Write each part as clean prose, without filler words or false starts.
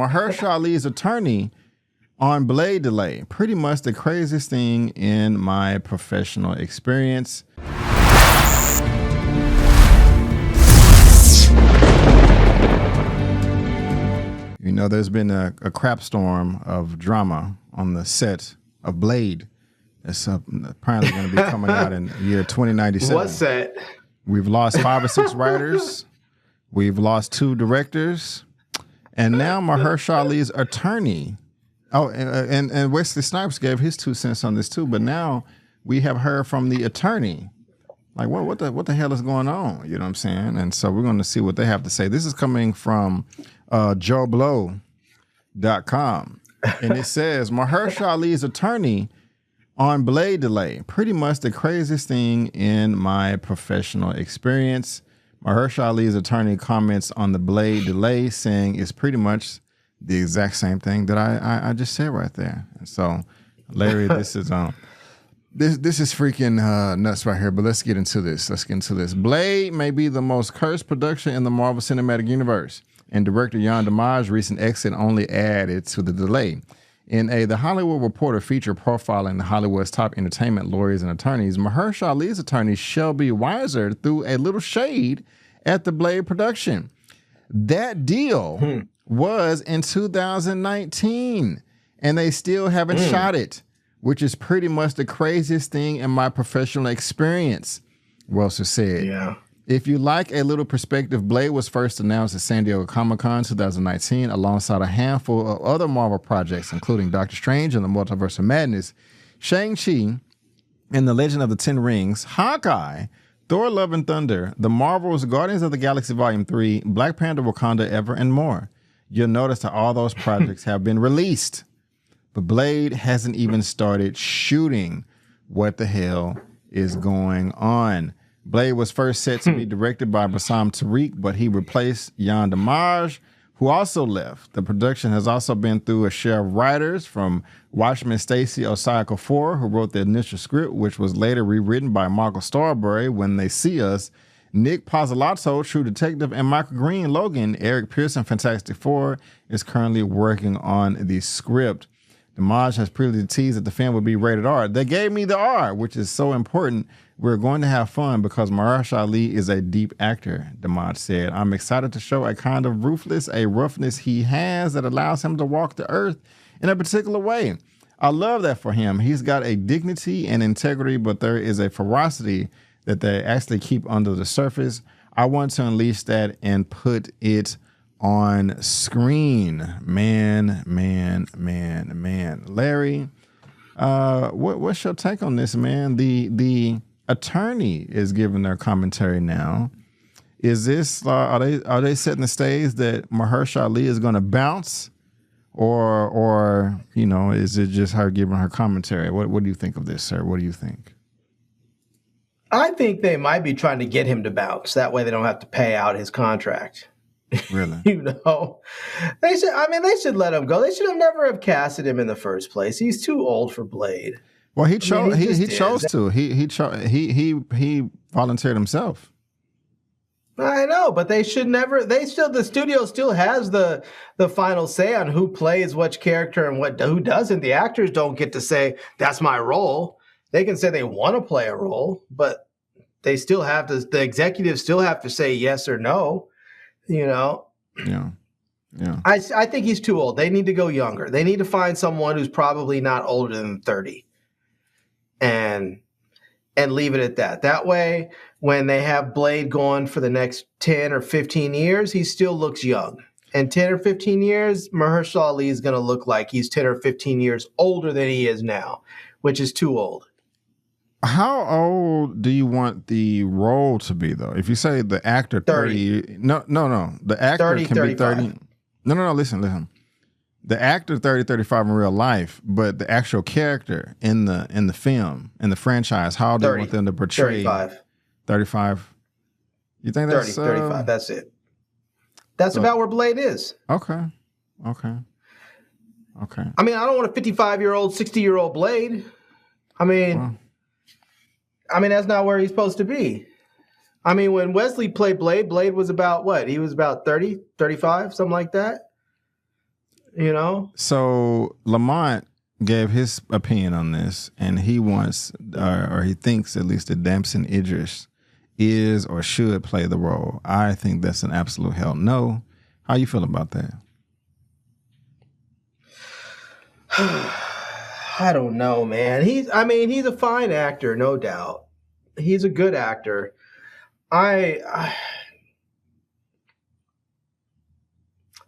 Mahershala Ali's attorney on blade delay. Pretty much the craziest thing in my professional experience. You know, there's been a crap storm of drama on the set of Blade. It's apparently going to be coming out in the year 2097. What's that? We've lost 5 or 6 writers. We've lost 2 directors. And now Mahershala Ali's attorney. Oh, and Wesley Snipes gave his 2 cents on this too. But now we have heard from the attorney. Like, what the hell is going on? You know what I'm saying? And so we're going to see what they have to say. This is coming from JoeBlow.com. And it says, Mahershala Ali's attorney on blade delay. Pretty much the craziest thing in my professional experience. Mahershala Ali's attorney comments on the blade delay, saying it's pretty much the exact same thing that I just said right there. And so, Larry, this is this is freaking nuts right here. But let's get into this. Blade may be the most cursed production in the Marvel Cinematic Universe, and director Yann Dimage's recent exit only added to the delay. In The Hollywood Reporter feature profiling Hollywood's top entertainment lawyers and attorneys, Mahershala Ali's attorney Shelby Weiser threw a little shade at the Blade production. That deal was in 2019, and they still haven't shot it, which is pretty much the craziest thing in my professional experience, Welser said. Yeah. If you like a little perspective, Blade was first announced at San Diego Comic-Con 2019 alongside a handful of other Marvel projects, including Doctor Strange and the Multiverse of Madness, Shang-Chi and the Legend of the Ten Rings, Hawkeye, Thor Love and Thunder, The Marvels, Guardians of the Galaxy Volume 3, Black Panther, Wakanda Ever, and more. You'll notice that all those projects have been released, but Blade hasn't even started shooting. What the hell is going on? Blade was first set to be directed by Bassam Tariq, but he replaced Yann Dimage, who also left. The production has also been through a share of writers, from Watchmen Stacey Osaka-Kapoor, who wrote the initial script, which was later rewritten by Michael Starbury, When They See Us, Nick Pizzolatto, True Detective, and Michael Green, Logan. Eric Pearson, Fantastic Four, is currently working on the script. Dimage has previously teased that the film would be rated R. They gave me the R, which is so important. We're going to have fun because Mahershala Ali is a deep actor, Dimage said. I'm excited to show a kind of roughness he has that allows him to walk the earth in a particular way. I love that for him. He's got a dignity and integrity, but there is a ferocity that they actually keep under the surface. I want to unleash that and put it on screen. Man. Larry, what's your take on this, man? The attorney is giving their commentary now. Is this are they setting the stage that Mahershala Ali is going to bounce, or you know, is it just her giving her commentary? What do you think of this, sir? What do you think? I think they might be trying to get him to bounce. That way they don't have to pay out his contract. Really? You know, they should let him go. They should have never have casted him in the first place. He's too old for Blade. Well, he chose. He chose to. He volunteered himself. I know, but they should never. The studio still has the final say on who plays which character and who doesn't. The actors don't get to say that's my role. They can say they want to play a role, but they still have to. The executives still have to say yes or no. You know. Yeah. I think he's too old. They need to go younger. They need to find someone who's probably not older than 30. And leave it at that. That way, when they have Blade going for the next 10 or 15 years, he still looks young. And 10 or 15 years, Mahershala Ali is going to look like he's 10 or 15 years older than he is now, which is too old. How old do you want the role to be, though? If you say the actor 30. No. The actor 30, can 35. be 30. No. Listen. The actor 30, 35 in real life, but the actual character in the film, in the franchise, how do you want them to portray? 35. 35. You think that's 35, that's it. That's about where Blade is. Okay. I mean, I don't want a 55-year-old, 60-year-old Blade. I mean, that's not where he's supposed to be. I mean, when Wesley played Blade, Blade was about what? He was about 30, 35, something like that. you know? So Lamont gave his opinion on this, and he wants, or he thinks at least, that Damson Idris is or should play the role. I think that's an absolute hell no. How you feel about that? I don't know, man. He's a fine actor, no doubt. He's a good actor. I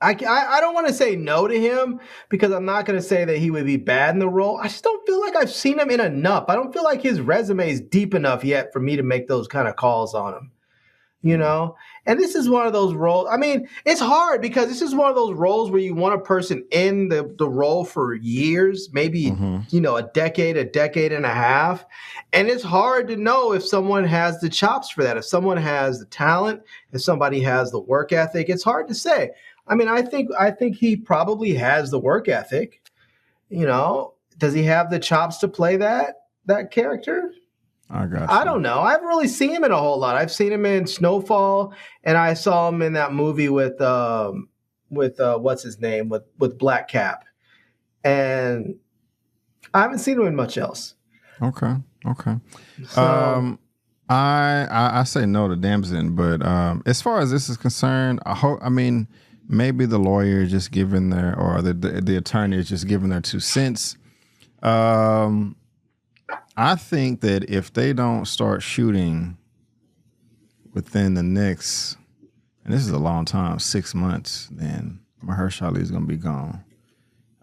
don't want to say no to him because I'm not going to say that he would be bad in the role. I just don't feel like I've seen him in enough. I don't feel like his resume is deep enough yet for me to make those kind of calls on him, you know? And this is one of those roles. I mean, it's hard because this is one of those roles where you want a person in the role for years, maybe, a decade and a half. And it's hard to know if someone has the chops for that, if someone has the talent, if somebody has the work ethic. It's hard to say. I mean, I think he probably has the work ethic. You know, does he have the chops to play that character? I got you. I don't know. I haven't really seen him in a whole lot. I've seen him in Snowfall, and I saw him in that movie with what's his name, with Black Cap, and I haven't seen him in much else. Okay. So, I say no to Damson, but as far as this is concerned, maybe the lawyer is just giving their, or the attorney is just giving their 2 cents. I think that if they don't start shooting within the next, and this is a long time, 6 months, then Mahershala Ali is going to be gone.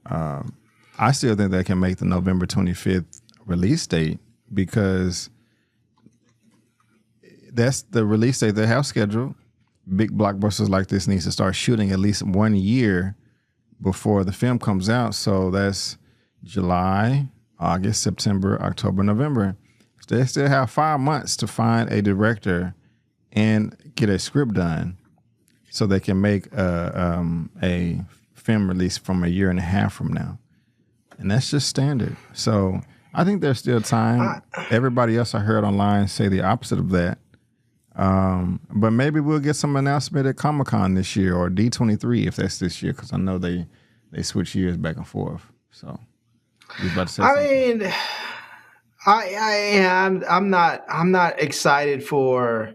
I still think they can make the November 25th release date because that's the release date they have scheduled. Big blockbusters like this needs to start shooting at least 1 year before the film comes out. So that's July, August, September, October, November. So they still have 5 months to find a director and get a script done so they can make a film release from a year and a half from now. And that's just standard. So I think there's still time. Everybody else I heard online say the opposite of that. But maybe we'll get some announcement at Comic-Con this year or D23 if that's this year, because I know they switch years back and forth. So you was about to say something. I'm not excited for.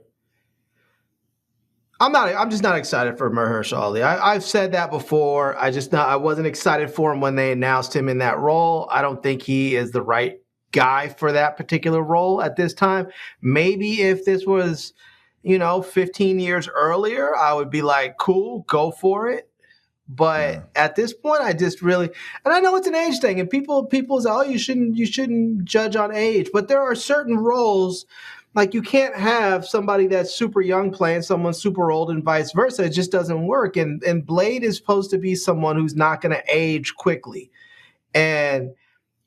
I'm just not excited for Mahershala Ali. I've said that before. I wasn't excited for him when they announced him in that role. I don't think he is the right guy for that particular role at this time. Maybe if this was, 15 years earlier, I would be like, cool, go for it. But at this point, I just really, and I know it's an age thing, and people say, oh, you shouldn't judge on age, but there are certain roles. Like, you can't have somebody that's super young playing someone super old and vice versa. It just doesn't work. And Blade is supposed to be someone who's not going to age quickly. And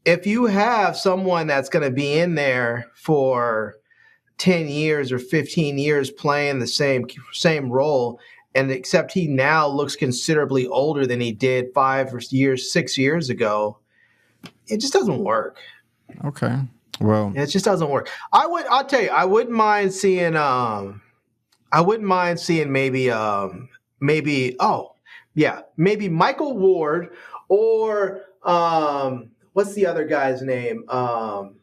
if you have someone that's going to be in there for 10 years or 15 years playing the same role, and except he now looks considerably older than he did 6 years ago, it just doesn't work. Okay. Well, it just doesn't work. I'll tell you, I wouldn't mind seeing maybe Michael Ward or what's the other guy's name? Oh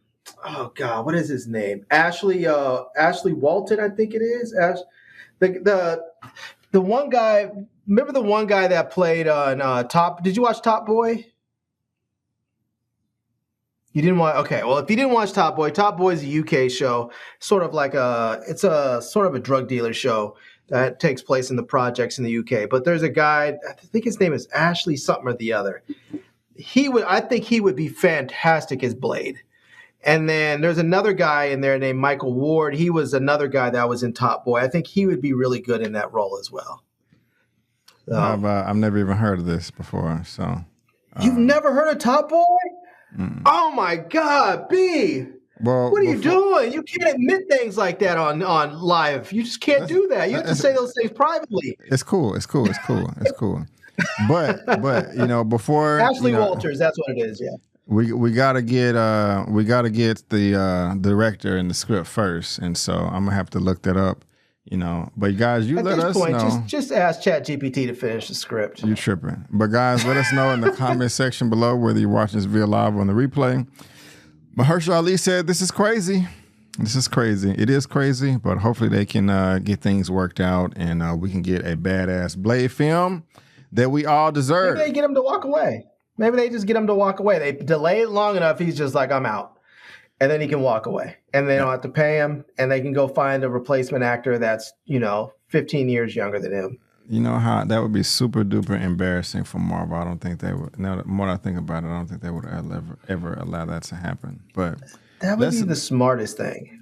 God, what is his name? Ashley Walton, I think it is. The one guy. Remember the one guy that played on Top? Did you watch Top Boy? You didn't watch? Okay. Well, if you didn't watch Top Boy is a UK show, sort of like it's a sort of a drug dealer show that takes place in the projects in the UK. But there's a guy, I think his name is Ashley something or the other. I think he would be fantastic as Blade. And then there's another guy in there named Michael Ward. He was another guy that was in Top Boy. I think he would be really good in that role as well. So, I've never even heard of this before. So you've never heard of Top Boy? Mm-mm. Oh my God, B! Well, what are you doing? You can't admit things like that on live. You just can't do that. You have to say those things privately. It's cool. But before Ashley Walters, that's what it is. Yeah. We gotta get the director and the script first, and so I'm gonna have to look that up You know, but guys, you At let this us point, know. just ask ChatGPT to finish the script. You tripping. But guys, let us know in the comment section below whether you're watching this via live or on the replay. Mahershala Ali said, this is crazy. This is crazy. It is crazy, but hopefully they can get things worked out and we can get a badass Blade film that we all deserve. Maybe they get him to walk away. Maybe they just get him to walk away. They delay it long enough, he's just like, I'm out. And then he can walk away. And they don't have to pay him. And they can go find a replacement actor that's, 15 years younger than him. You know how that would be super duper embarrassing for Marvel. I don't think they would. Now, the more I think about it, I don't think they would ever allow that to happen. But that would be the smartest thing.